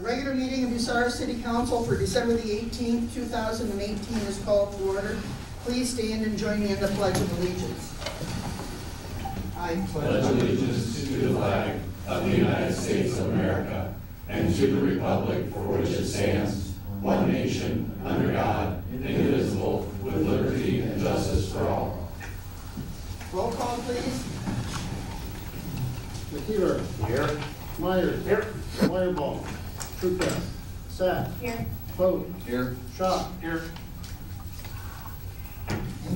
regular meeting of Bucyrus City Council for December the 18th, 2018 is called to order. Please stand and join me in the Pledge of Allegiance. I pledge allegiance to the flag of the United States of America and to the republic for which it stands, one nation, under God, indivisible, with liberty and justice for all. Roll call, please. McKeever. Here. Myers. Here. Wireball. Trucca. Sack. Here. Vote. Here. Schott. Here.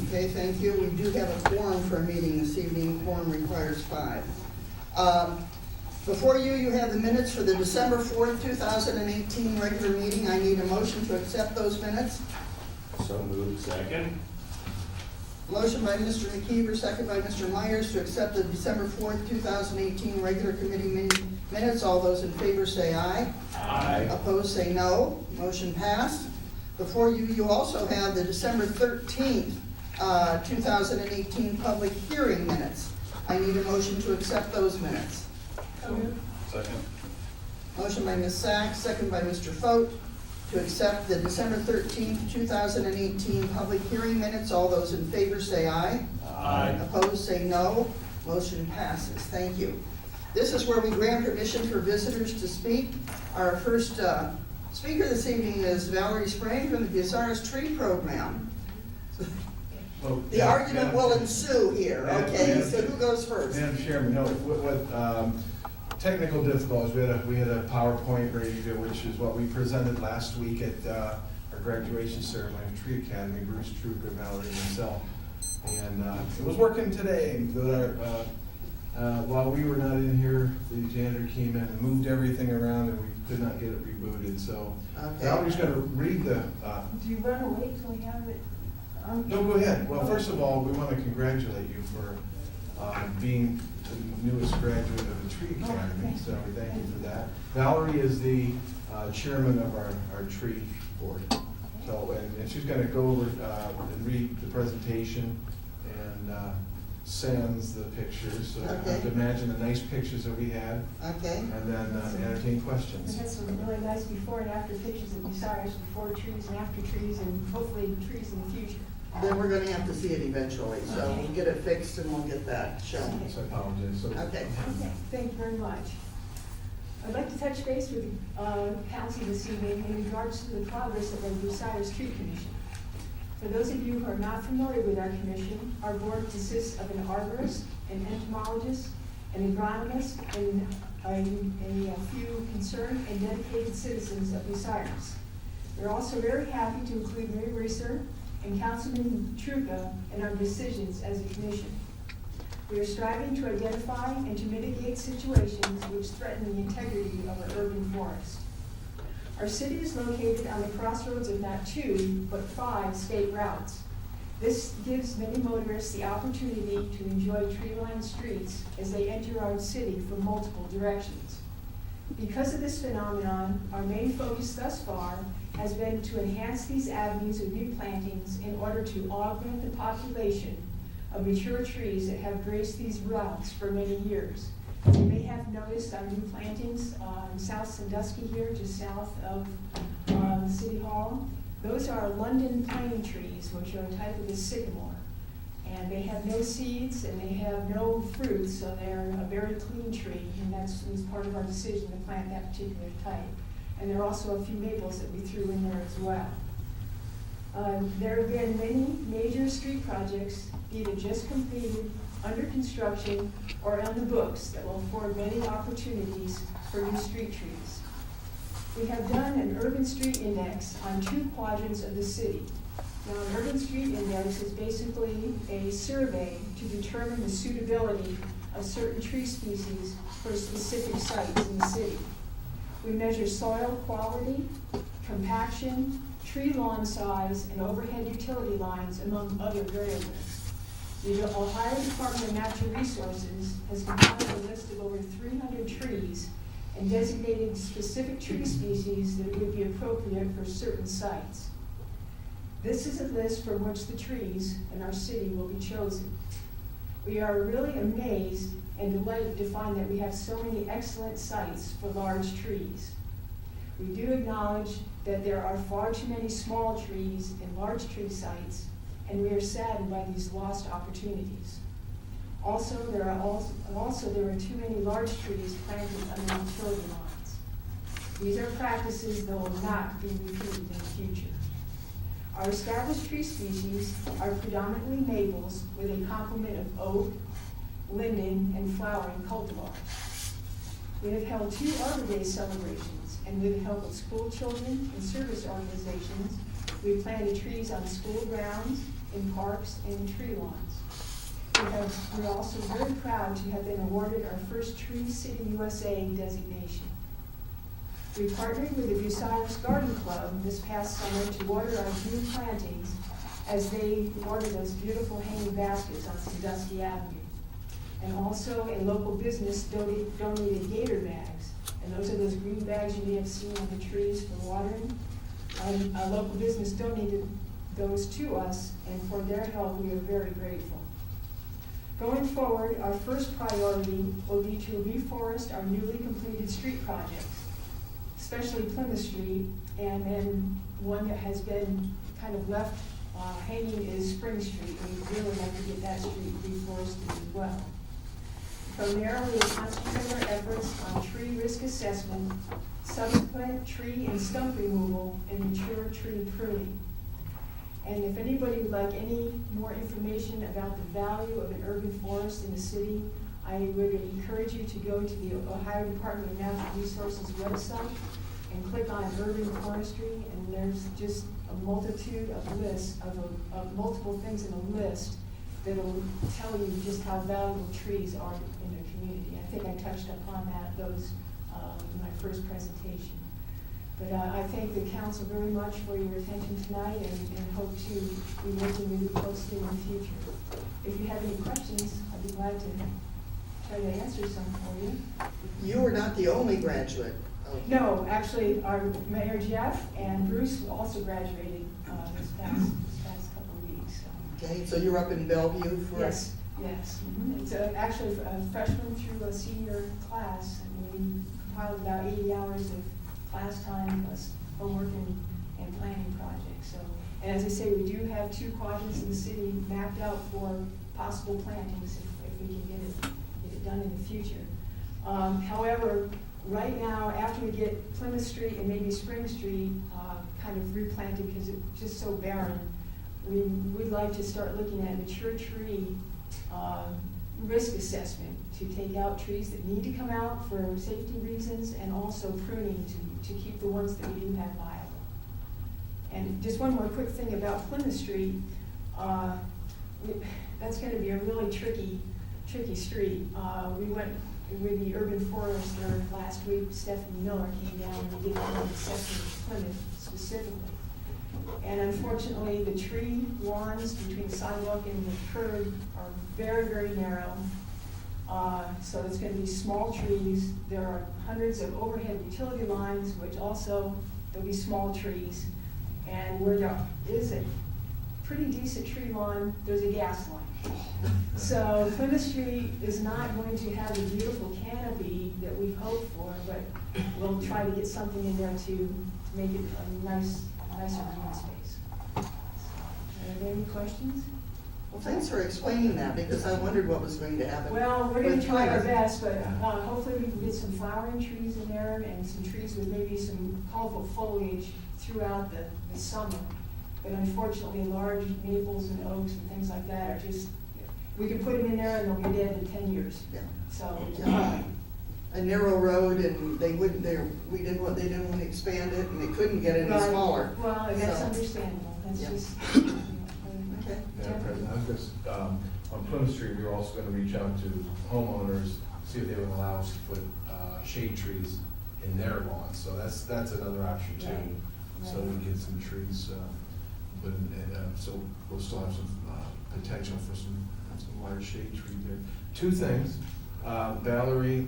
Okay, thank you. We do have a quorum for a meeting this evening. Quorum requires 5. Before you have the minutes for the December 4th, 2018 regular meeting. I need a motion to accept those minutes. So moved. Second. Motion by Mr. McKeever, second by Mr. Myers to accept the December 4th, 2018 regular committee minutes. All those in favor say aye. Aye. Opposed say no. Motion passed. Before you also have the December 13th, 2018 public hearing minutes. I need a motion to accept those minutes. Second. Motion by Ms. Sachs, second by Mr. Fote to accept the December 13th, 2018 public hearing minutes. All those in favor say aye. Aye. Opposed say no. Motion passes. Thank you. This is where we grant permission for visitors to speak. Our first speaker this evening is Valerie Sprang from the Bucyrus Tree Program. The argument will ensue here, okay? So who goes first? Madam Chairman, no, technical difficulties, we had a PowerPoint ready, which is what we presented last week at our graduation ceremony of Tree Academy, Bruce Trucca, Valerie, and myself. And it was working today, while we were not in here, the janitor came in and moved everything around and we could not get it rebooted, so. Okay. Valerie's gonna read the, Do you want to wait till we have it? no, go ahead. Well, first of all, we want to congratulate you for being the newest graduate of the Tree Academy, so we thank you for that. Valerie is the chairman of our tree board. So, and she's going to go over and read the presentation and sends the pictures. So Okay. you have to imagine the nice pictures that we had, Okay. and then entertain questions. We had some really nice before and after pictures of Bucyrus, before trees and after trees, and hopefully trees in the future. Then we're gonna have to see it eventually, so we'll get it fixed and we'll get that shown. So I apologize. So, Okay. Okay, thank you very much. I'd like to touch base with the council this evening in regards to the progress of our Bucyrus Tree Commission. For those of you who are not familiar with our commission, our board consists of an arborist, an entomologist, an agronomist, and a few concerned and dedicated citizens of Bucyrus. We're also very happy to include Mary Reeser and Councilman Trucca in our decisions as a commission. We are striving to identify and to mitigate situations which threaten the integrity of our urban forest. Our city is located on the crossroads of not 2, but 5 state routes. This gives many motorists the opportunity to enjoy tree-lined streets as they enter our city from multiple directions. Because of this phenomenon, our main focus thus far has been to enhance these avenues of new plantings in order to augment the population of mature trees that have graced these routes for many years. You may have noticed our new plantings in South Sandusky here, just south of City Hall. Those are London plane trees, which are a type of the sycamore. And they have no seeds and they have no fruit, so they're a very clean tree, and that was part of our decision to plant that particular type. And there are also a few maples that we threw in there as well. There have been many major street projects either just completed, under construction, or on the books that will afford many opportunities for new street trees. We have done an urban street index on 2 quadrants of the city. Now, an urban street index is basically a survey to determine the suitability of certain tree species for specific sites in the city. We measure soil quality, compaction, tree lawn size, and overhead utility lines, among other variables. The Ohio Department of Natural Resources has compiled a list of over 300 trees and designated specific tree species that would be appropriate for certain sites. This is a list from which the trees in our city will be chosen. We are really amazed and delighted to find that we have so many excellent sites for large trees. We do acknowledge that there are far too many small trees in large tree sites, and we are saddened by these lost opportunities. Also, there are too many large trees planted under utility lines. These are practices that will not be repeated in the future. Our established tree species are predominantly maples with a complement of oak, linden, and flowering cultivars. We have held 2 Arbor Day celebrations, and with the help of school children and service organizations, we planted trees on school grounds, in parks, and in tree lawns. We're also very proud to have been awarded our first Tree City USA designation. We partnered with the Bucyrus Garden Club this past summer to water our new plantings as they water those beautiful hanging baskets on Sandusky Avenue. And also a local business donated gator bags. And those are those green bags you may have seen on the trees for watering. A local business donated those to us, and for their help, we are very grateful. Going forward, our first priority will be to reforest our newly completed street projects, especially Plymouth Street, and then one that has been kind of left hanging is Spring Street. We'd really like to get that street reforested as well. From there, we will concentrate our efforts on tree risk assessment, subsequent tree and stump removal, and mature tree pruning. And if anybody would like any more information about the value of an urban forest in the city, I would encourage you to go to the Ohio Department of Natural Resources website and click on urban forestry, and there's just a multitude of lists of multiple things in a list that'll tell you just how valuable trees are in a community. I think I touched upon those in my first presentation. But I thank the council very much for your attention tonight, and hope to be working with you closely in the future. If you have any questions, I'd be glad to try to answer some for you. You were not the only graduate. No, actually, our Mayor Jeff and Bruce also graduated this past couple of weeks. So. Okay, so you're up in Bellevue for? Yes. Mm-hmm. It's actually a freshman through a senior class, and we compiled about 80 hours of class time plus homework and planning projects. So, and as I say, we do have 2 quadrants in the city mapped out for possible plantings if we can get it done in the future. However, right now, after we get Plymouth Street and maybe Spring Street kind of replanted because it's just so barren, we'd like to start looking at mature tree risk assessment to take out trees that need to come out for safety reasons, and also pruning to keep the ones that we do have viable. And just one more quick thing about Plymouth Street. That's going to be a really tricky street. We went with the urban forester last week. Stephanie Miller came down and we did an assessment of Plymouth specifically. And unfortunately, the tree lawns between the sidewalk and the curb are very, very narrow. So it's going to be small trees. There are hundreds of overhead utility lines, which also, there'll be small trees. And where there is a pretty decent tree lawn, there's a gas line. So Plymouth Street is not going to have the beautiful canopy that we've hoped for, but we'll try to get something in there to make it a nicer green space. Are there any questions? Well, thanks for explaining that, because I wondered what was going to happen. Well, we're going to try our Plymouth. best, but hopefully we can get some flowering trees in there and some trees with maybe some colorful foliage throughout the summer. But unfortunately, large maples and oaks and things like that are just, we can put them in there and they'll be dead in 10 years. Yeah. So, A narrow road, and they didn't want to expand it, and they couldn't get any right. smaller. Well, that's So, understandable. That's yeah. just. Okay. Madam President, I was just, on Plymouth Street, we were also gonna reach out to homeowners, see if they would allow us to put, shade trees in their lawns, so that's another option too. Right. So we get some trees, but, so we'll still have some, potential for some large shade trees there. 2 things, Valerie,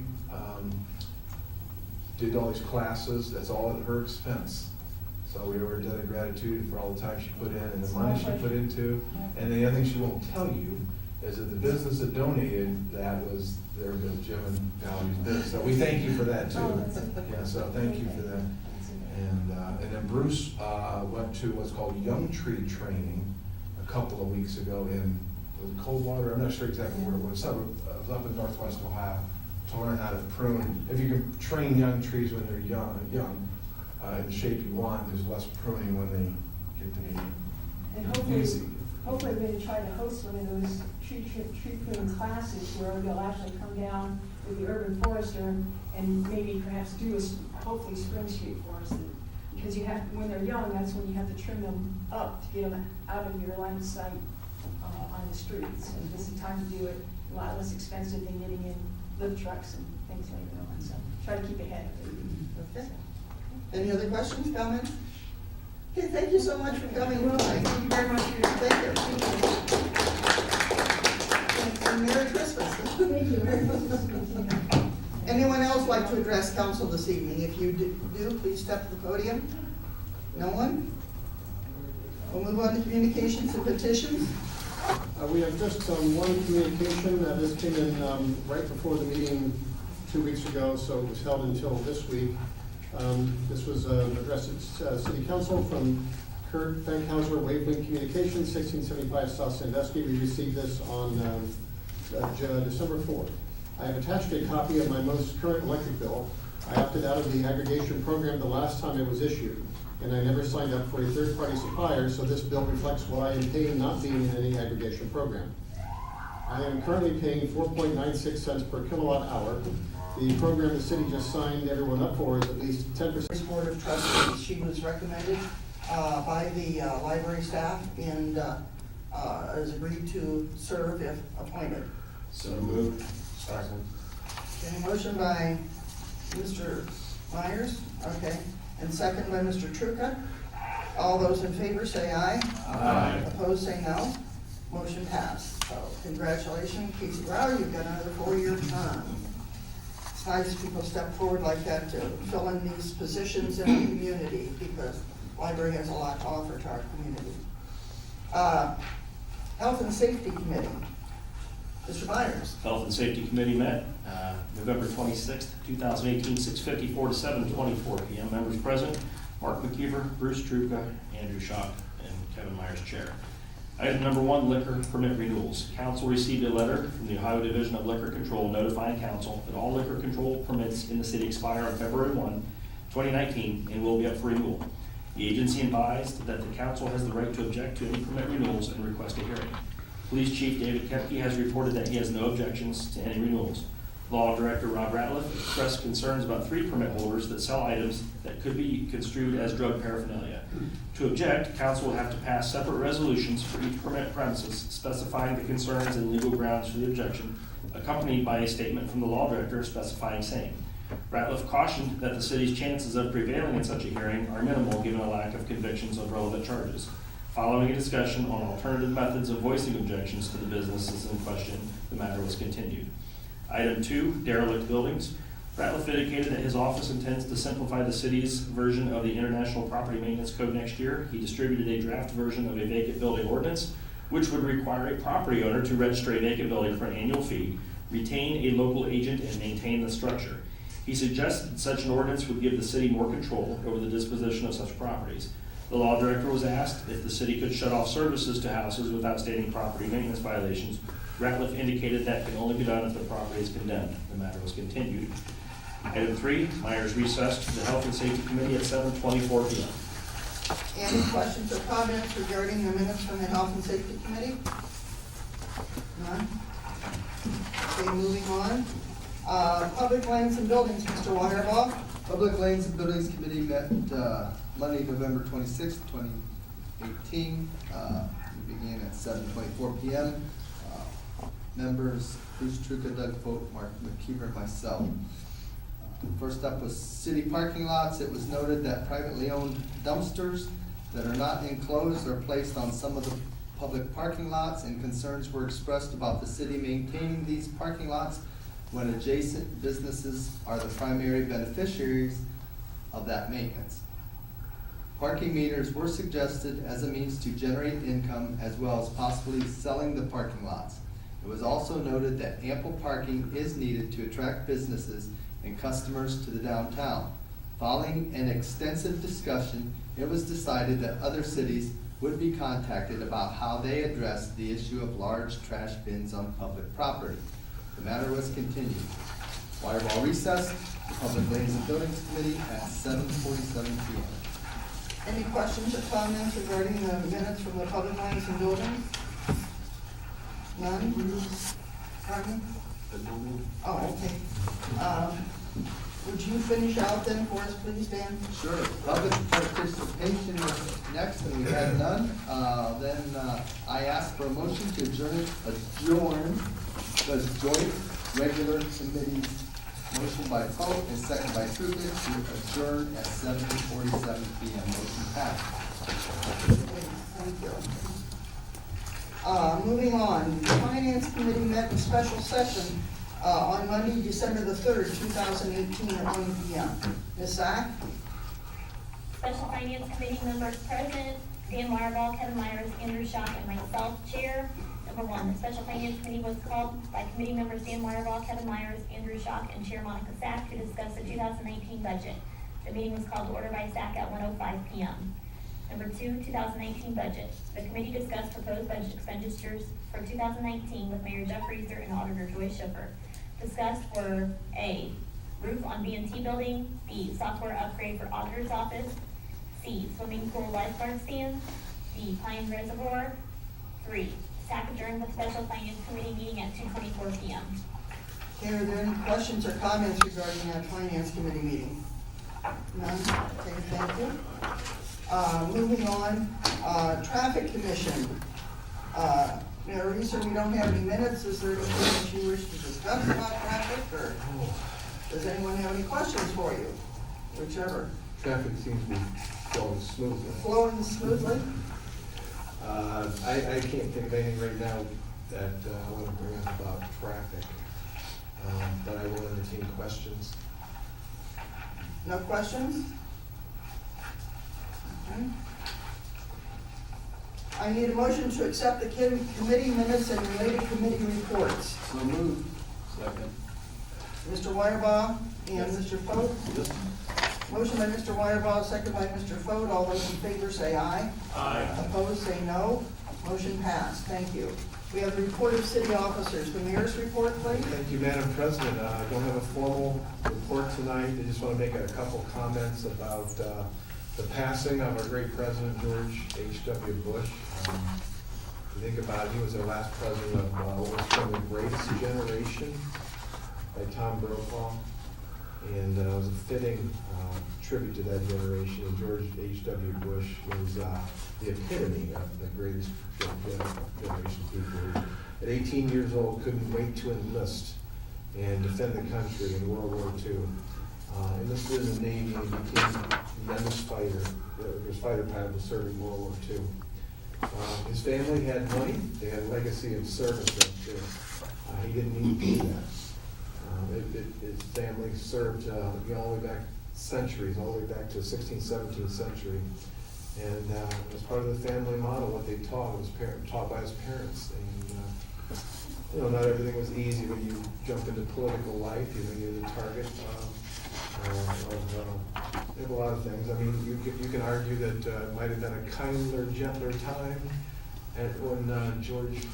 did all these classes, that's all at her expense. So we owe her a debt of gratitude for all the time she put in and the money she put into. And the other thing she won't tell you is that the business that donated that was Jim and Valerie's business. So we thank you for that too. Oh, that's okay. Yeah, so thank you for that. And then Bruce went to what's called Young Tree Training a couple of weeks ago in Coldwater. I'm not sure exactly where it was. It was up in northwest Ohio, to learn how to prune. If you can train young trees when they're young, in the shape you want, there's less pruning when they get to be And hopefully, easy. we're going to try to host one of those tree pruning classes where they'll actually come down with the urban forester and maybe perhaps do hopefully spring street for us. Because you have, when they're young, that's when you have to trim them up to get them out of your line of sight on the streets. And this is the time to do it, a lot less expensive than getting in lift trucks and things like that. So try to keep ahead of it. Okay. Any other questions, comments? Okay, thank you so much for coming. Well, thank you very much for your, thank you. And Merry Christmas. Thank you. Merry Christmas. Anyone else like to address council this evening? If you do, please step to the podium. No one? We'll move on to communications and petitions. We have just one communication. This came in right before the meeting 2 weeks ago, so it was held until this week. This was addressed at City Council from Kurt Fankhauser, Wavelength Communications, 1675 South Sandusky. We received this on December 4th. I have attached a copy of my most current electric bill. I opted out of the aggregation program the last time it was issued, and I never signed up for a third-party supplier, so this bill reflects what I am paying not being in any aggregation program. I am currently paying 4.96 cents per kilowatt hour. The program the city just signed everyone up for is at least 10%. Board of Trustees, she was recommended by the library staff and has agreed to serve if appointed. So moved. Second. Okay, motion by Mr. Myers, okay, and second by Mr. Truca. All those in favor say aye. Aye. Opposed say no. Motion passed. So congratulations, Casey Rao, you've got another 4-year term. It's nice people step forward like that to fill in these positions in the community because the library has a lot to offer to our community. Health and Safety Committee. Mr. Myers. Health and Safety Committee met November 26th, 2018, 6:54 to 7:24 p.m. Members present: Mark McKeever, Bruce Truca, Andrew Schock, and Kevin Myers, Chair. Item number 1, liquor permit renewals. Council received a letter from the Ohio Division of Liquor Control notifying council that all liquor control permits in the city expire on February 1, 2019, and will be up for renewal. The agency advised that the council has the right to object to any permit renewals and request a hearing. Police Chief David Kepke has reported that he has no objections to any renewals. Law Director Rob Ratliff expressed concerns about 3 permit holders that sell items that could be construed as drug paraphernalia. To object, council will have to pass separate resolutions for each permit premises specifying the concerns and legal grounds for the objection, accompanied by a statement from the Law Director specifying same. Ratliff cautioned that the city's chances of prevailing in such a hearing are minimal given a lack of convictions of relevant charges. Following a discussion on alternative methods of voicing objections to the businesses in question, the matter was continued. Item 2, derelict buildings. Ratliff indicated that his office intends to simplify the city's version of the International Property Maintenance Code next year. He distributed a draft version of a vacant building ordinance, which would require a property owner to register a vacant building for an annual fee, retain a local agent, and maintain the structure. He suggested such an ordinance would give the city more control over the disposition of such properties. The law director was asked if the city could shut off services to houses without stating property maintenance violations. Ratliff indicated that can only be done if the property is condemned. The matter was continued. Item 3, Myers recessed to the Health and Safety Committee at 7:24 p.m. Any questions or comments regarding the minutes from the Health and Safety Committee? None? Okay, moving on. Public Lands and Buildings, Mr. Wirebaugh. Public Lands and Buildings Committee met Monday, November 26th, 2018. We began at 7:24 p.m. Members Bruce Truca, Doug Vogt, Mark McKeever, and myself. First up was city parking lots. It was noted that privately owned dumpsters that are not enclosed are placed on some of the public parking lots, and concerns were expressed about the city maintaining these parking lots when adjacent businesses are the primary beneficiaries of that maintenance. Parking meters were suggested as a means to generate income as well as possibly selling the parking lots. It was also noted that ample parking is needed to attract businesses and customers to the downtown. Following an extensive discussion, it was decided that other cities would be contacted about how they address the issue of large trash bins on public property. The matter was continued. Wireball recessed, the Public Lands and Buildings Committee at 7:47 p.m. Any questions or comments regarding the minutes from the Public Lands and Buildings? None? Pardon? Oh, okay. Would you finish out then for us, please, Dan? Sure. Public participation is next, and we had none. Then I ask for a motion to adjourn the joint regular committee. Motion by Pope and second by Truitt to adjourn at 7:47 p.m. Motion passed. Thank you. Moving on, the Finance Committee met in special session on Monday, December the 3rd, 2018 at 1 p.m. Ms. Sack? Special Finance Committee members present, Dan Wireball, Kevin Myers, Andrew Schock, and myself, Chair. Number one, the Special Finance Committee was called by committee members Dan Wireball, Kevin Myers, Andrew Schock, and Chair Monica Sack to discuss the 2019 budget. The meeting was called to order by Sack at 1:05 p.m. Number two, 2019 budget. The committee discussed proposed budget expenditures for 2019 with Mayor Jeff Reeser and Auditor Joy Schiffer. Discussed were A, roof on B&T building, B, software upgrade for auditor's office, C, swimming pool lifeguard stand, D, Pine Reservoir, 3, Sack adjourned the Special Finance Committee meeting at 2:24 p.m. Okay, are there any questions or comments regarding that Finance Committee meeting? None? Okay, thank you. Moving on, Traffic Commission. Mayor Reeser, we don't have any minutes. Is there anything that you wish to discuss about traffic, or does anyone have any questions for you? Whichever. Traffic seems to be flowing smoothly. Flowing smoothly? I can't think of anything right now that I want to bring up about traffic, but I will entertain questions. No questions? Okay. I need a motion to accept the committee minutes and related committee reports. So moved. Second. Mr. Wireball and Mr. Foat. Yes. Motion by Mr. Wireball, second by Mr. Foat. All those in favor say aye. Aye. Opposed, say no. Motion passed. Thank you. We have the report of city officers. The mayor's report, please. Thank you, Madam President. I don't have a formal report tonight. I just want to make a couple comments about the passing of our great president, George H.W. Bush. If you think about it, he was our last president of what was from the greatest generation by Tom Brokaw. And it was a fitting tribute to that generation. And George H.W. Bush was the epitome of the greatest generation people. At 18 years old, couldn't wait to enlist and defend the country in World War II. Enlisted in the Navy and became the youngest fighter. His fighter pilot was serving in World War II. His family had money. They had a legacy of service up there. He didn't need to do that. His family served all the way back centuries, all the way back to the 16th, 17th century. And as part of the family model, what they taught was taught by his parents. And not everything was easy when you jumped into political life. You're the target of a lot of things. I mean, you can argue that it might have been a kinder, gentler time when George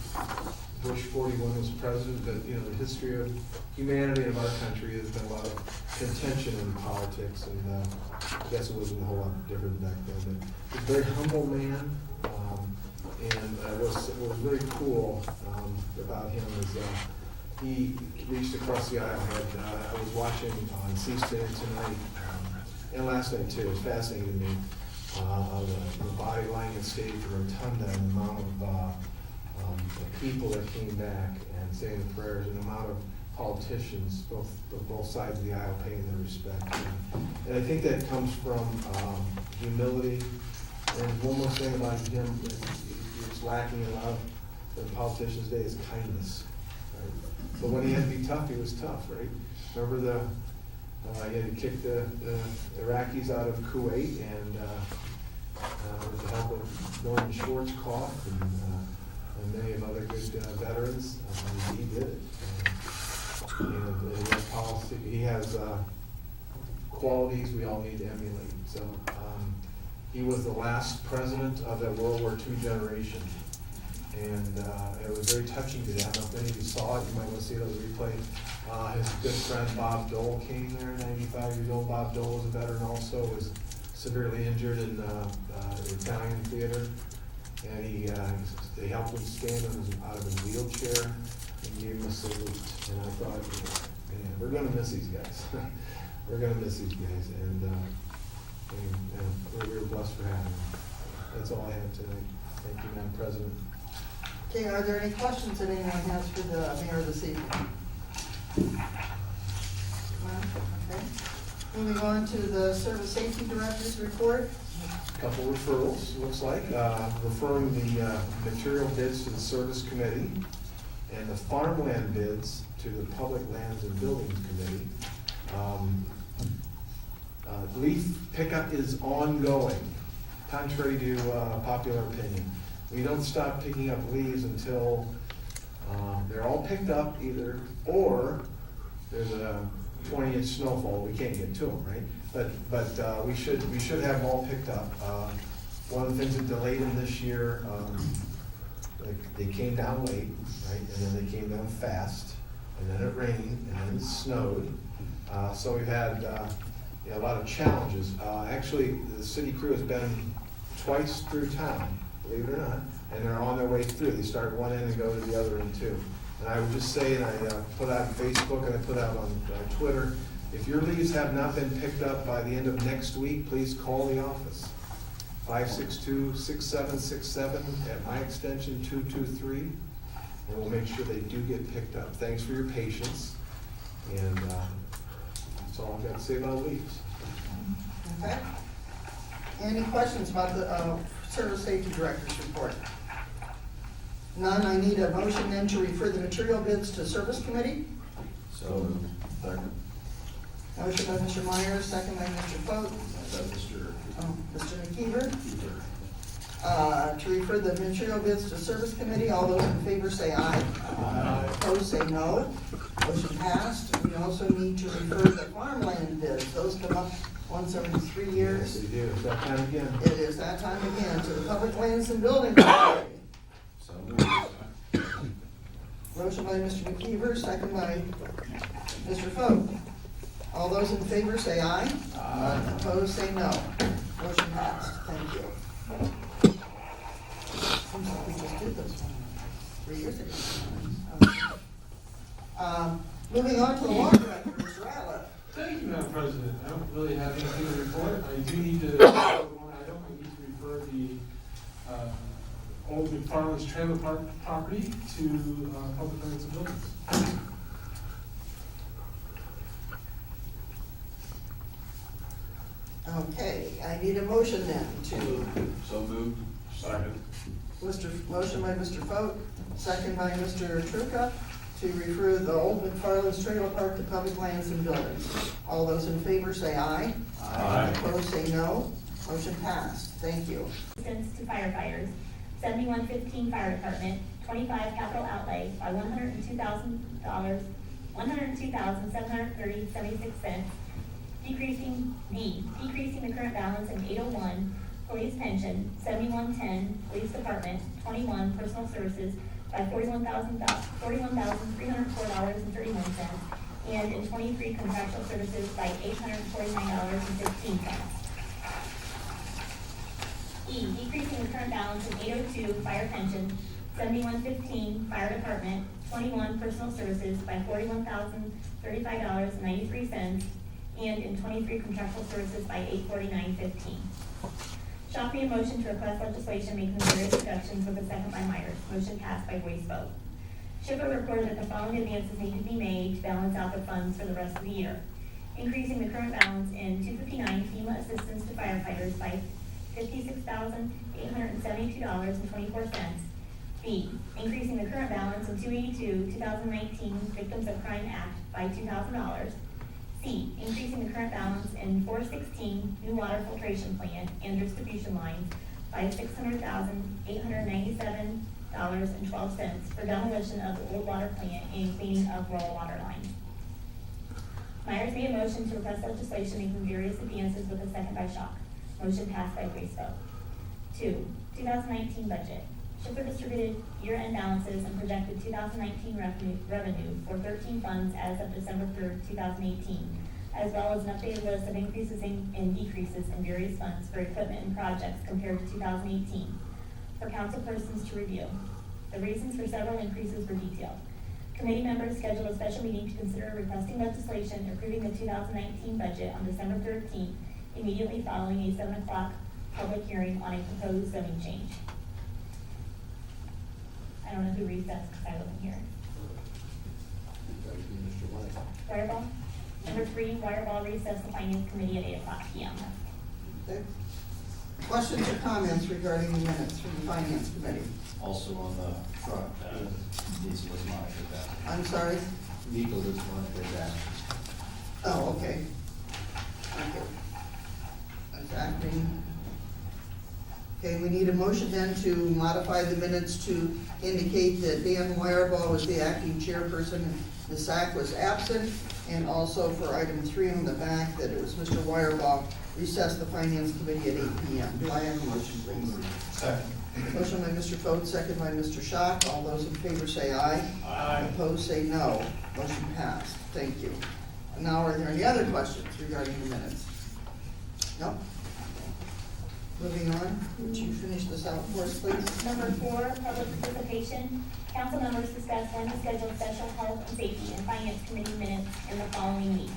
Bush 41 was president. But the history of humanity of our country has been a lot of contention in politics, and I guess it wasn't a whole lot different back then. But he's a very humble man, and what was very cool about him is he reached across the aisle. I was watching on C-SPAN tonight, and last night too. It was fascinating to me. The body lining stage, the rotunda, and the amount of the people that came back and saying the prayers, and the amount of politicians, both sides of the aisle, paying their respect. And I think that comes from humility. And one more thing about him, it's lacking in a lot of the politicians today, is kindness. Right? But when he had to be tough, he was tough, right? Remember he had to kick the Iraqis out of Kuwait, and with the help of Norman Schwarzkopf and many of other good veterans, he did it. And he has policy. He has qualities we all need to emulate. So he was the last president of that World War II generation. And it was very touching to me. I don't know if any of you saw it, you might want to see it on the replay. His good friend Bob Dole came there, 95 years old. Bob Dole was a veteran also, was severely injured in the Italian theater. And they helped him stand out of his wheelchair and gave him a salute. And I thought, man, we're gonna miss these guys. We're gonna miss these guys, and we're blessed for having them. That's all I have tonight. Thank you, Madam President. Okay, are there any questions that anyone has for the mayor this evening? Okay. Moving on to the Service Safety Director's report. Couple referrals, looks like, referring the material bids to the Service Committee and the farmland bids to the Public Lands and Buildings Committee. Leaf pickup is ongoing, contrary to popular opinion. We don't stop picking up leaves until they're all picked up either, or there's a 20-inch snowfall, we can't get to them, right? But we should have them all picked up. One of the things that delayed them this year, like they came down late, right? And then they came down fast, and then it rained, and then it snowed. So we've had a lot of challenges. Actually, the city crew has been twice through town, believe it or not, and they're on their way through. They start one end and go to the other end too. And I would just say, and I put out on Facebook and I put out on Twitter, if your leaves have not been picked up by the end of next week, please call the office. 562-6767 at my extension 223, and we'll make sure they do get picked up. Thanks for your patience, and that's all I've got to say about leaves. Okay. Any questions about the Service Safety Director's report? None. I need a motion then to refer the material bids to Service Committee. So, second. Motion by Mr. Myers, second by Mr. Foat. Mr. McKeever. To refer the material bids to Service Committee. All those in favor say aye. Aye. Opposed say no. Motion passed. We also need to refer the farmland bids. Those come up once every 3 Yes, years. they do. It's that time again. It is that time again to the Public Lands and Building Committee. So moved. Motion by Mr. McKeever, second by Mr. Foat. All those in favor say aye. Aye. Opposed say no. Motion passed. Thank you. Seems like we just did this one 3 years ago. Moving on to the law director, Mr. Ratliff. Thank you, Madam President. I don't really have anything to report. I do need to, one item, I need to refer the old McFarland's trailer park property to Public Lands and Buildings. Okay, I need a motion then to, So moved. Second. motion by Mr. Foat, second by Mr. Truca, to refer the old McFarland's trailer park to Public Lands and Buildings. All those in favor say aye. Aye. Opposed say no. Motion passed. Thank you. Assistance to firefighters, 7115 Fire Department, 25 capital outlay by $102,730.76. Decreasing the current balance in 801 police pension, 7110 police department, 21 personal services by $41,304.31, and in 23 contractual services by $849.15. E, decreasing the current balance in 802 fire pension, 7115 fire department, 21 personal services by $41,035.93, and in 23 contractual services by $849.15. Shall be a motion to request legislation making various reductions with a second by Myers. Motion passed by voice vote. Shipper reported that the following advances need to be made to balance out the funds for the rest of the year. Increasing the current balance in 259 FEMA assistance to firefighters by $56,872.24. B, increasing the current balance in 282 2019 Victims of Crime Act by $2,000. C, increasing the current balance in 416 new water filtration plant and distribution lines by $600,897.12 for demolition of the old water plant and cleaning of rural water lines. Myers made a motion to request legislation making various advances with a second by Shock. Motion passed by voice vote. 2, 2019 budget. Schiffer distributed year-end balances and projected 2019 revenue for 13 funds as of December 3rd, 2018, as well as an updated list of increases and decreases in various funds for equipment and projects compared to 2018 for council persons to review. The reasons for several increases were detailed. Committee members scheduled a special meeting to consider requesting legislation approving the 2019 budget on December 13th, immediately following a 7 o'clock public hearing on a proposed zoning change. I don't know who reads that because I wasn't here. That would be Mr. White. Wireball. Number 3, Wireball recess the Finance Committee at 8 o'clock p.m. Okay. Questions or comments regarding the minutes from the Finance Committee? Also on the front, needs to monitor that. I'm sorry? Legal is monitor that. Oh, okay. Okay. That's acting. Okay, we need a motion then to modify the minutes to indicate that Dan Wireball was the acting chairperson, Ms. Sack was absent, and also for item 3 on the back, that it was Mr. Wireball recessed the Finance Committee at 8 p.m. Do I have a motion, please? Second. Motion by Mr. Foat, second by Mr. Schock. All those in favor say aye. Aye. Opposed, say no. Motion passed. Thank you. And now, are there any other questions regarding the minutes? No? Moving on, would you finish this out for us, please? Number 4, public participation. Council members discussed when to schedule special health and safety and finance committee minutes in the following week.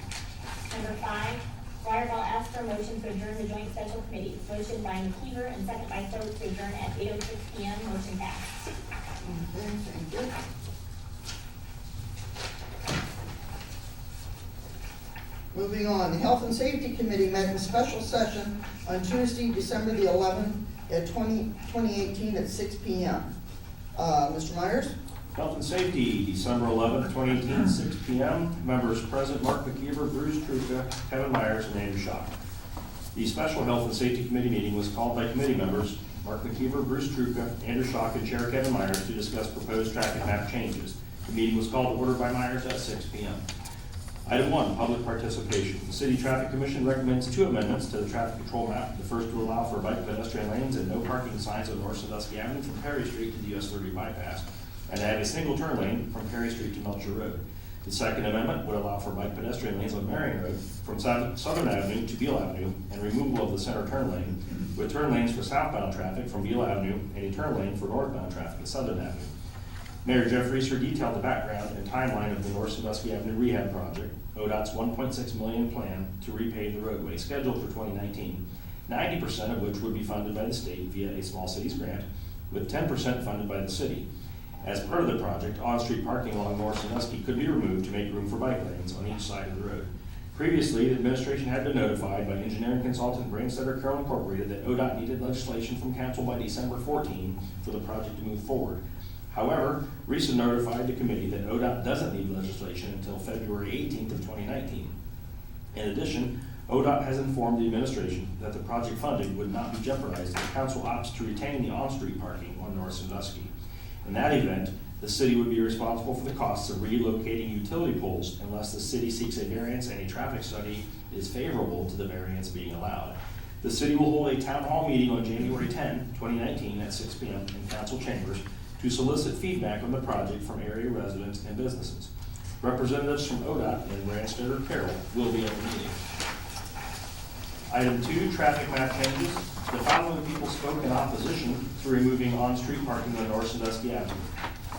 Number 5, Wireball asked for a motion to adjourn the joint special committees. Motion by McKeever and second by Foat to adjourn at 8:06 p.m. Motion passed. Okay, thank you. Moving on, the Health and Safety Committee met in special session on Tuesday, December the 11th at 2018 at 6 p.m. Mr. Myers? Health and Safety, December 11th, 2018, 6 p.m. Members present, Mark McKeever, Bruce Truca, Kevin Myers, and Andrew Schock. The special Health and Safety Committee meeting was called by committee members, Mark McKeever, Bruce Truca, Andrew Schock, and Chair Kevin Myers to discuss proposed traffic map changes. The meeting was called to order by Myers at 6 p.m. Item 1, public participation. The City Traffic Commission recommends 2 amendments to the traffic control map. The first to allow for bike pedestrian lanes and no parking signs on North Sandusky Avenue from Perry Street to the US 30 bypass, and add a single turn lane from Perry Street to Melcher Road. The second amendment would allow for bike pedestrian lanes on Marion Road from Southern Avenue to Beale Avenue and removal of the center turn lane, with turn lanes for southbound traffic from Beale Avenue and a turn lane for northbound traffic at Southern Avenue. Mayor Jeff Reeser detailed the background and timeline of the North Sandusky Avenue rehab project, ODOT's $1.6 million plan to repave the roadway scheduled for 2019, 90% of which would be funded by the state via a small cities grant, with 10% funded by the city. As part of the project, on-street parking along North Sandusky could be removed to make room for bike lanes on each side of the road. Previously, the administration had been notified by engineering consultant Brainstetter Carroll Incorporated that ODOT needed legislation from council by December 14 for the project to move forward. However, Reeser notified the committee that ODOT doesn't need legislation until February 18th of 2019. In addition, ODOT has informed the administration that the project funding would not be jeopardized if council opts to retain the on-street parking on North Sandusky. In that event, the city would be responsible for the costs of relocating utility poles unless the city seeks a variance and a traffic study is favorable to the variance being allowed. The city will hold a town hall meeting on January 10, 2019 at 6 p.m. in council chambers to solicit feedback on the project from area residents and businesses. Representatives from ODOT and Brainstetter Carroll will be at the meeting. Item 2, traffic map changes. The following people spoke in opposition to removing on-street parking on North Sandusky Avenue.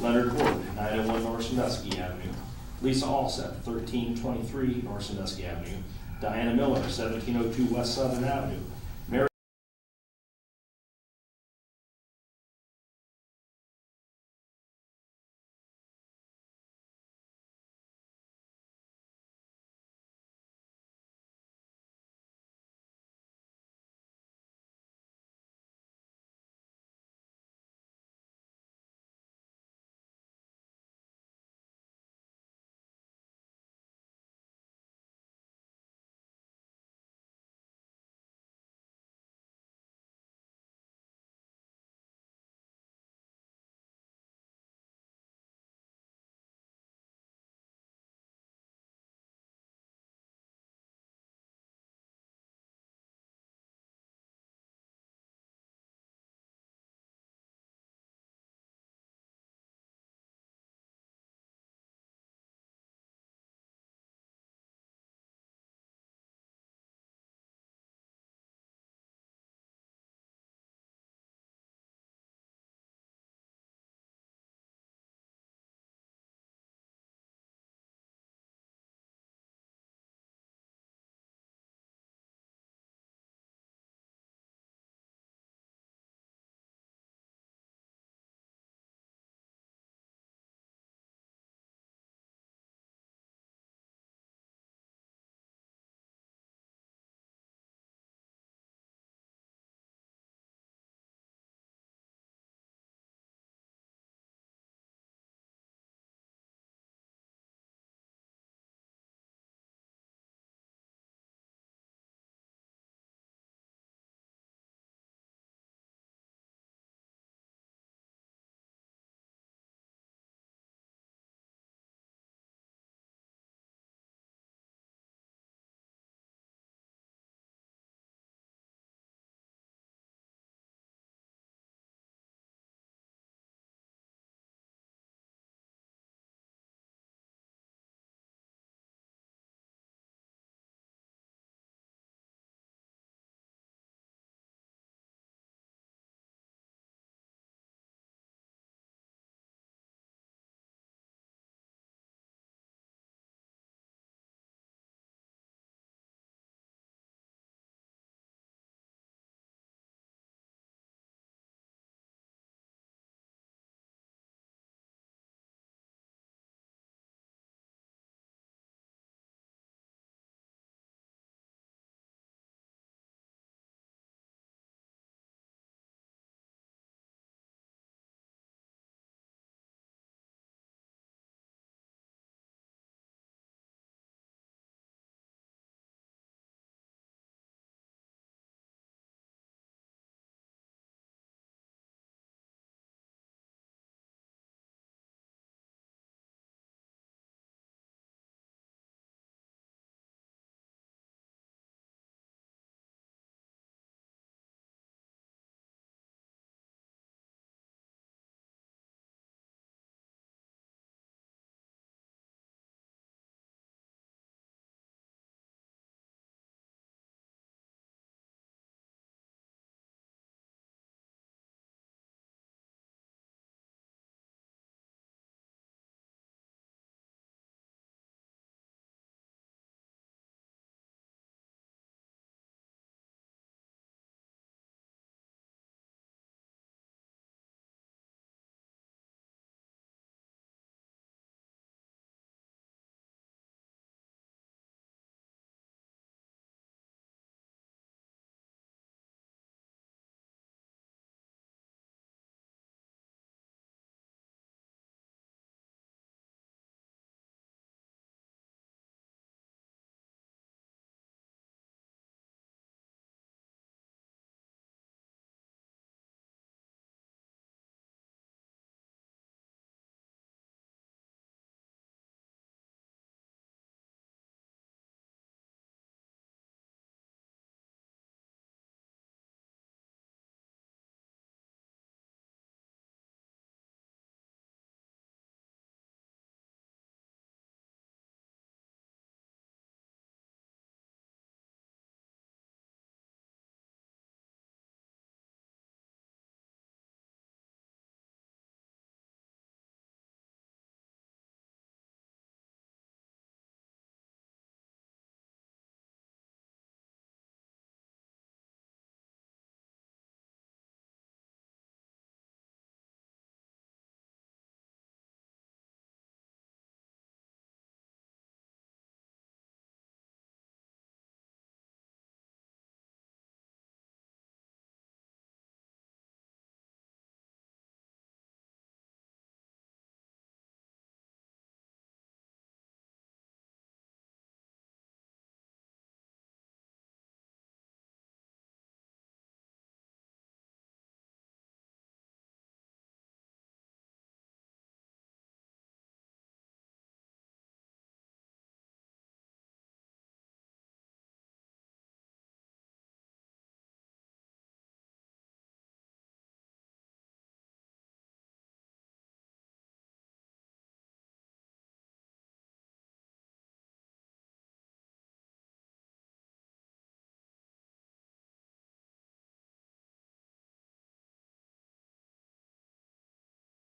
Leonard Gordon, 901 North Sandusky Avenue. Lisa Alsep, 1323 North Sandusky Avenue. Diana Miller, 1702 West Southern Avenue.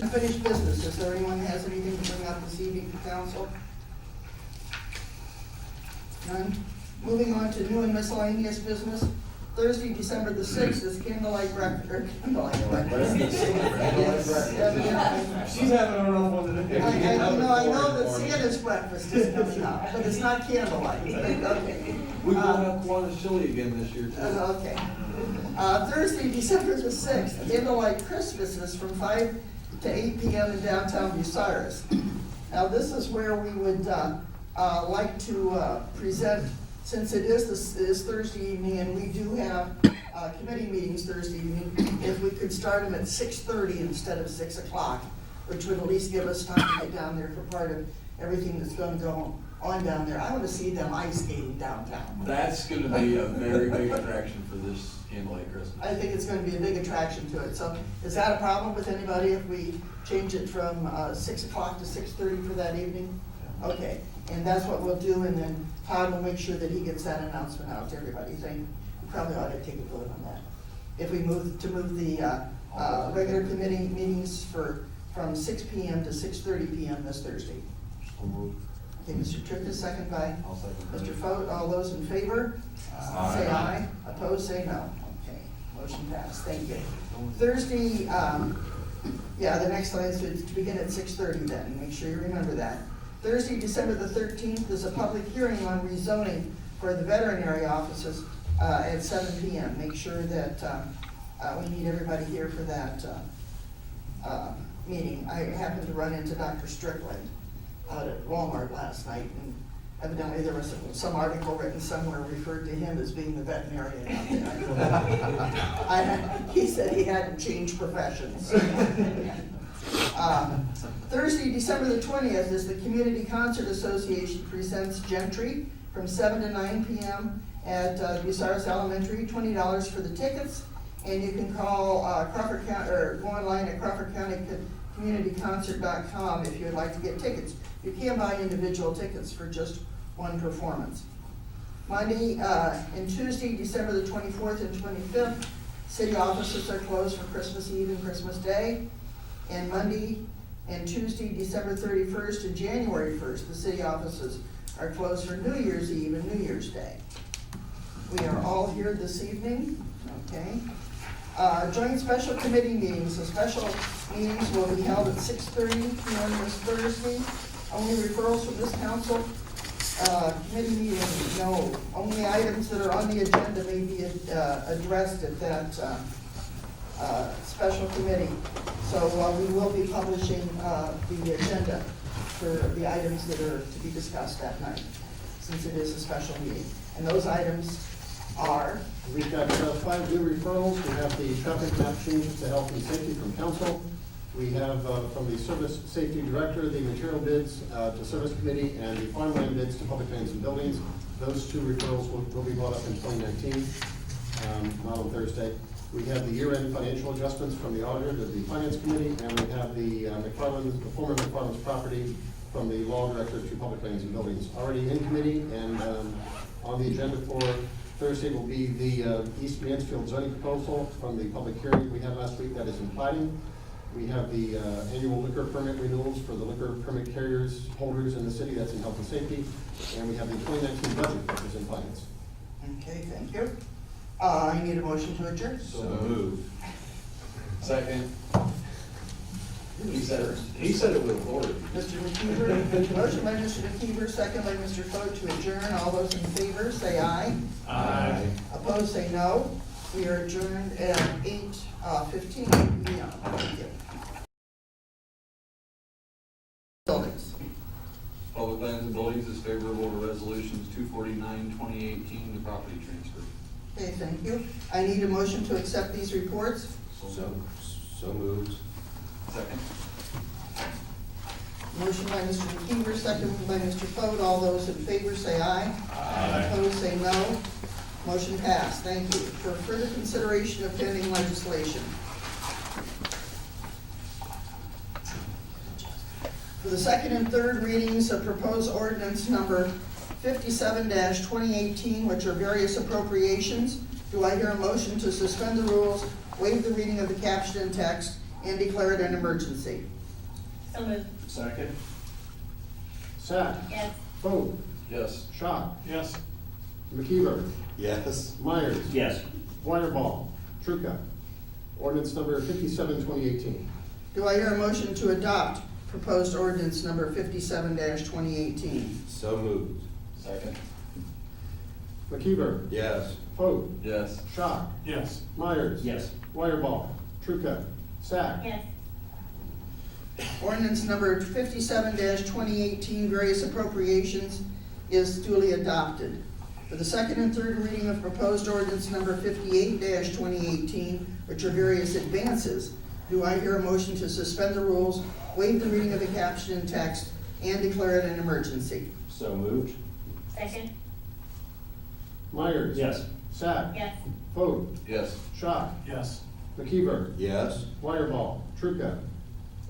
Unfinished business, is there anyone that has anything to bring up this evening to council? None? Moving on to new and miscellaneous business. Thursday, December the 6th is candlelight breakfast, or candlelight breakfast. Yes, She's having a rough one today. I know that Santa's breakfast is coming up, but it's not candlelight. Okay. We will have Kiwanis chili again this year too. Okay. Thursday, December the 6th, candlelight Christmas is from 5 to 8 p.m. in downtown Bucyrus. Now, this is where we would like to present, since it is Thursday evening, and we do have committee meetings Thursday evening, if we could start them at 6:30 instead of 6 o'clock, which would at least give us time to get down there for part of everything that's going to go on down there. I want to see them ice skating downtown. That's gonna be a very big attraction for this candlelight Christmas. I think it's going to be a big attraction to it. So is that a problem with anybody if we change it from 6 o'clock to 6:30 for that evening? Okay, and that's what we'll do, and then Todd will make sure that he gets that announcement out to everybody. We probably ought to take a vote on that. If we move the regular committee meetings from 6 p.m. to 6:30 p.m. this Thursday. Okay, Mr. Tripp is second by I'll second. Mr. Foat. All those in favor? Say aye. Opposed, say no. Okay, motion passed. Thank you. Thursday, the next line is to begin at 6:30 then. Make sure you remember that. Thursday, December the 13th is a public hearing on rezoning for the veterinary offices at 7 p.m. Make sure that we need everybody here for that meeting. I happened to run into Dr. Strickland out at Walmart last night, and evidently there was some article written somewhere referred to him as being the veterinarian out there. He said he hadn't changed professions. Thursday, December the 20th is the Community Concert Association presents Gentry from 7 to 9 p.m. at Bucyrus Elementary, $20 for the tickets, and you can call Crawford County, or go online at CrawfordCountyCommunityConcert.com if you would like to get tickets. You can buy individual tickets for just one performance. Monday and Tuesday, December the 24th and 25th, city offices are closed for Christmas Eve and Christmas Day. And Monday and Tuesday, December 31st and January 1st, the city offices are closed for New Year's Eve and New Year's Day. We are all here this evening, okay? Joint special committee meetings. The special meetings will be held at 6:30 p.m. this Thursday. Only referrals from this council. Committee meeting, no. Only items that are on the agenda may be addressed at that special committee. So we will be publishing the agenda for the items that are to be discussed that night, since it is a special meeting. And those items are? We've got 5 new referrals. We have the traffic map changes to health and safety from council. We have from the service safety director, the material bids to service committee, and the farmland bids to public lands and buildings. Those 2 referrals will be brought up in 2019, not on Thursday. We have the year-end financial adjustments from the auditor to the finance committee, and we have the former McFarland's property from the law director to public lands and buildings. Already in committee, and on the agenda for Thursday will be the East Mansfield zoning proposal from the public hearing we had last week that is in plating. We have the annual liquor permit renewals for the liquor permit carriers, holders in the city, that's in health and safety. And we have the 2019 budget that is in finance. Okay, thank you. I need a motion to adjourn. So moved. Second. He said it with authority. Mr. McKeever, motion by Mr. McKeever, second by Mr. Foat to adjourn. All those in favor, say aye. Aye. Opposed, say no. We are adjourned at 8:15 p.m. Thank you. Buildings. Public lands and buildings is favorable to resolutions 249, 2018, the property transfer. Okay, thank you. I need a motion to accept these reports. So moved. Second. Motion by Mr. McKeever, second by Mr. Foat. All those in favor say aye. Aye. Opposed, say no. Motion passed. Thank you. For further consideration of pending legislation. For the second and third readings of proposed ordinance number 57-2018, which are various appropriations, do I hear a motion to suspend the rules, waive the reading of the caption and text, and declare it an emergency? So moved. Second. Sack. Yes. Foote. Yes. Schott. Yes. McKeever. Yes. Myers. Yes. Wireball. Trucca. Ordinance number 57, 2018. Do I hear a motion to adopt proposed ordinance number 57-2018? So moved. Second. McKeever. Yes. Foote. Yes. Schott. Yes. Myers. Yes. Wireball. Trucca. Sack. Yes. Ordinance number 57-2018, various appropriations, is duly adopted. For the second and third reading of proposed ordinance number 58-2018, which are various advances, do I hear a motion to suspend the rules, waive the reading of the caption and text, and declare it an emergency? So moved. Second. Myers. Yes. Sack. Yes. Foote. Yes. Schott. Yes. McKeever. Yes. Wireball. Trucca.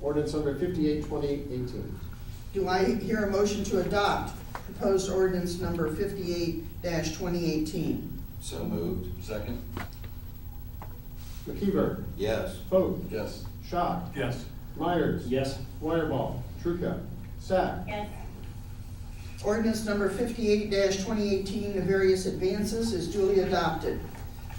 Ordinance number 58, 2018. Do I hear a motion to adopt proposed ordinance number 58-2018? So moved. Second. McKeever. Yes. Foote. Yes. Schott. Yes. Myers. Yes. Wireball. Trucca. Sack. Yes. Ordinance number 58-2018, the various advances, is duly adopted.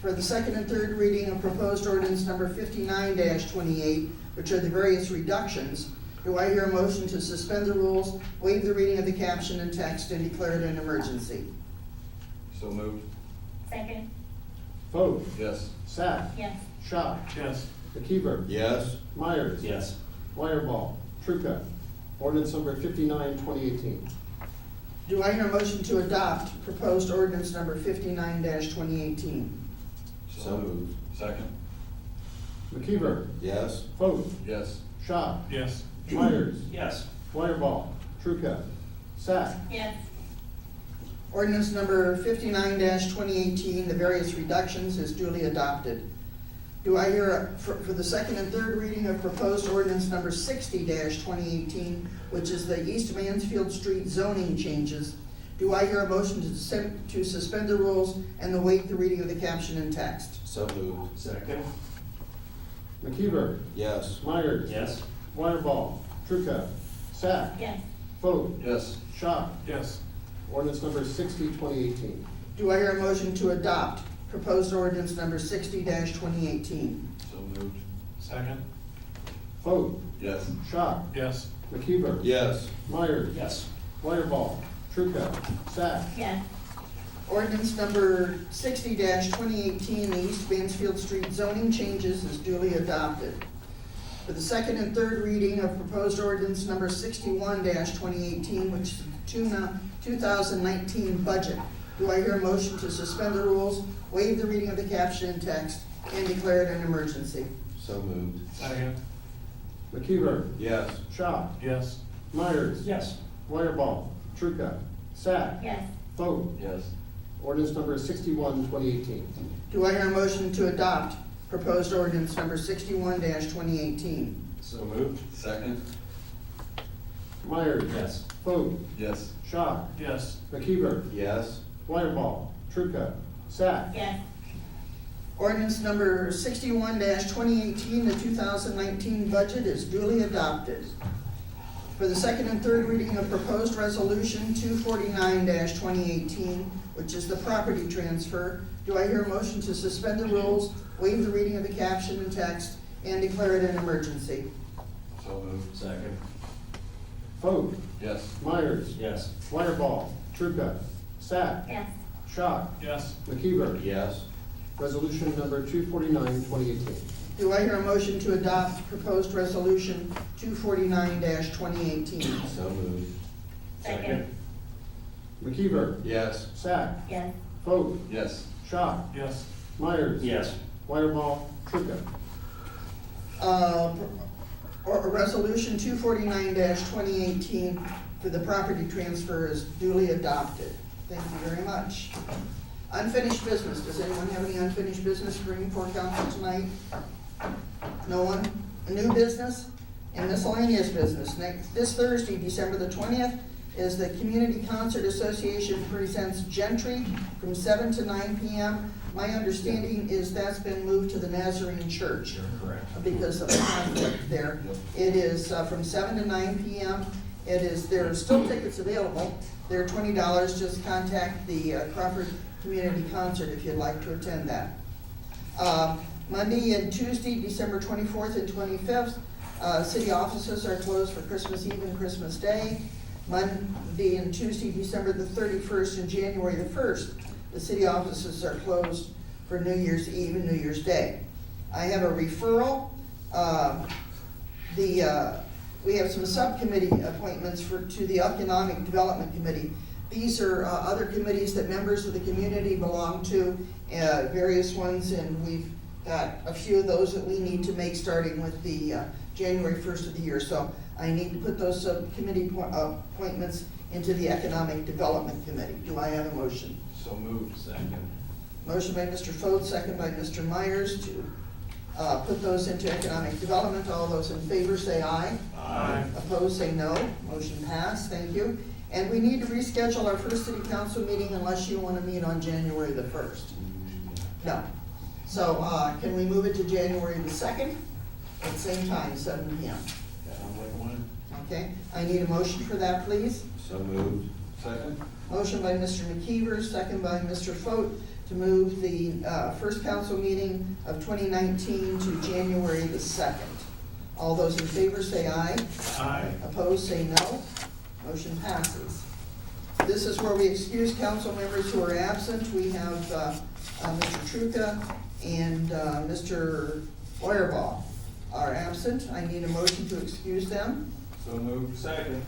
For the second and third reading of proposed ordinance number 59-28, which are the various reductions, do I hear a motion to suspend the rules, waive the reading of the caption and text, and declare it an emergency? So moved. Second. Foote. Yes. Sack. Yes. Schott. Yes. McKeever. Yes. Myers. Yes. Wireball. Trucca. Ordinance number 59, 2018. Do I hear a motion to adopt proposed ordinance number 59-2018? So moved. Second. McKeever. Yes. Foote. Yes. Schott. Yes. Myers. Yes. Wireball. Trucca. Sack. Yes. Ordinance number 59-2018, the various reductions, is duly adopted. Do I hear, for the second and third reading of proposed ordinance number 60-2018, which is the East Mansfield Street zoning changes, do I hear a motion to suspend the rules and to waive the reading of the caption and text? So moved. Second. McKeever. Yes. Myers. Yes. Wireball. Trucca. Sack. Yes. Foote. Yes. Schott. Yes. Ordinance number 60, 2018. Do I hear a motion to adopt proposed ordinance number 60-2018? So moved. Second. Foote. Yes. Schott. Yes. McKeever. Yes. Myers. Yes. Wireball. Trucca. Sack. Yes. Ordinance number 60-2018, the East Mansfield Street zoning changes, is duly adopted. For the second and third reading of proposed ordinance number 61-2018, which is the 2019 budget, do I hear a motion to suspend the rules, waive the reading of the caption and text, and declare it an emergency? So moved. Second. McKeever. Yes. Schott. Yes. Myers. Yes. Wireball. Trucca. Sack. Yes. Foote. Yes. Ordinance number 61, 2018. Do I hear a motion to adopt proposed ordinance number 61-2018? So moved. Second. Myers. Yes. Foote. Yes. Schott. Yes. McKeever. Yes. Wireball. Trucca. Sack. Yes. Ordinance number 61-2018, the 2019 budget, is duly adopted. For the second and third reading of proposed resolution 249-2018, which is the property transfer, do I hear a motion to suspend the rules, waive the reading of the caption and text, and declare it an emergency? So moved. Second. Foote. Yes. Myers. Yes. Wireball. Trucca. Sack. Yes. Schott. Yes. McKeever. Yes. Resolution number 249, 2018. Do I hear a motion to adopt proposed resolution 249-2018? So moved. Second. McKeever. Yes. Sack. Yes. Foote. Yes. Schott. Yes. Myers. Yes. Wireball. Trucca. Or resolution 249-2018 for the property transfer is duly adopted. Thank you very much. Unfinished business. Does anyone have any unfinished business to bring before council tonight? No one? A new business and miscellaneous business. This Thursday, December the 20th, is the Community Concert Association presents Gentry from 7 to 9 p.m. My understanding is that's been moved to the Nazarene Church Correct. because of the conflict there. It is from 7 to 9 p.m. There are still tickets available. They're $20. Just contact the Crawford Community Concert if you'd like to attend that. Monday and Tuesday, December 24th and 25th, city offices are closed for Christmas Eve and Christmas Day. Monday and Tuesday, December the 31st and January the 1st, the city offices are closed for New Year's Eve and New Year's Day. I have a referral. We have some subcommittee appointments to the Economic Development Committee. These are other committees that members of the community belong to, various ones, and we've got a few of those that we need to make starting with the January 1st of the year. So I need to put those subcommittee appointments into the Economic Development Committee. Do I have a motion? So moved. Second. Motion by Mr. Foat, second by Mr. Myers to put those into Economic Development. All those in favor say aye. Aye. Opposed say no. Motion passed. Thank you. And we need to reschedule our first city council meeting unless you want to meet on January the 1st. No. So can we move it to January the 2nd at the same time, 7 p.m.? Sounds like one. Okay. I need a motion for that, please. So moved. Second. Motion by Mr. McKeever, second by Mr. Foat, to move the first council meeting of 2019 to January the 2nd. All those in favor say aye. Aye. Opposed say no. Motion passes. This is where we excuse council members who are absent. We have Mr. Truca and Mr. Feuerball are absent. I need a motion to excuse them. So moved. Second.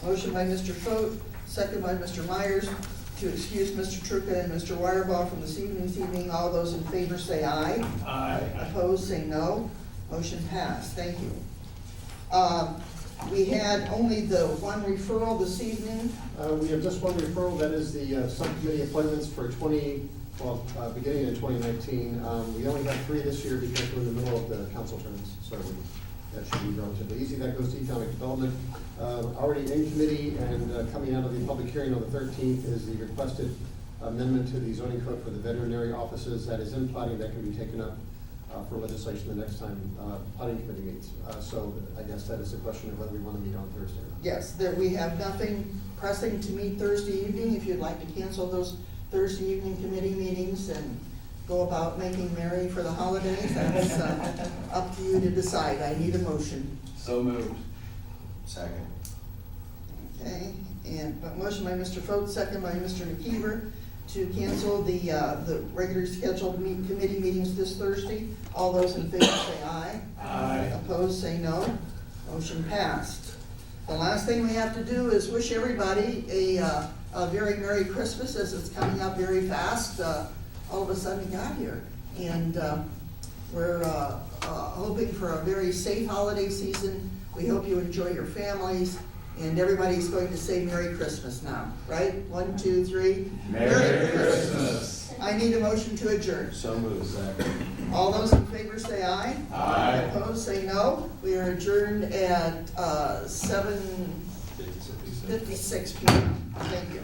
Motion by Mr. Foat, second by Mr. Myers, to excuse Mr. Truca and Mr. Wireball from this evening. All those in favor say aye. Aye. Opposed say no. Motion passed. Thank you. We had only the one referral this evening. We have just one referral, that is the subcommittee appointments for beginning in 2019. We only have 3 this year because we're in the middle of the council terms, so that should be relatively easy. That goes to economic development. Already in committee and coming out of the public hearing on the 13th is the requested amendment to the zoning code for the veterinary offices. That is in plotting, that can be taken up for legislation the next time plotting committee meets. So I guess that is the question of whether we want to meet on Thursday or not. Yes, we have nothing pressing to meet Thursday evening. If you'd like to cancel those Thursday evening committee meetings and go about making merry for the holidays, that's up to you to decide. I need a motion. So moved. Second. Okay, and a motion by Mr. Foat, second by Mr. McKeever, to cancel the regularly scheduled committee meetings this Thursday. All those in favor say aye. Aye. Opposed say no. Motion passed. The last thing we have to do is wish everybody a very Merry Christmas, as it's coming up very fast. All of a sudden we got here. And we're hoping for a very safe holiday season. We hope you enjoy your families. And everybody's going to say Merry Christmas now, right? 1, 2, 3. Merry Christmas. I need a motion to adjourn. So moved. Second. All those in favor say aye. Aye. Opposed say no. We are adjourned at 7:56 p.m. Thank you.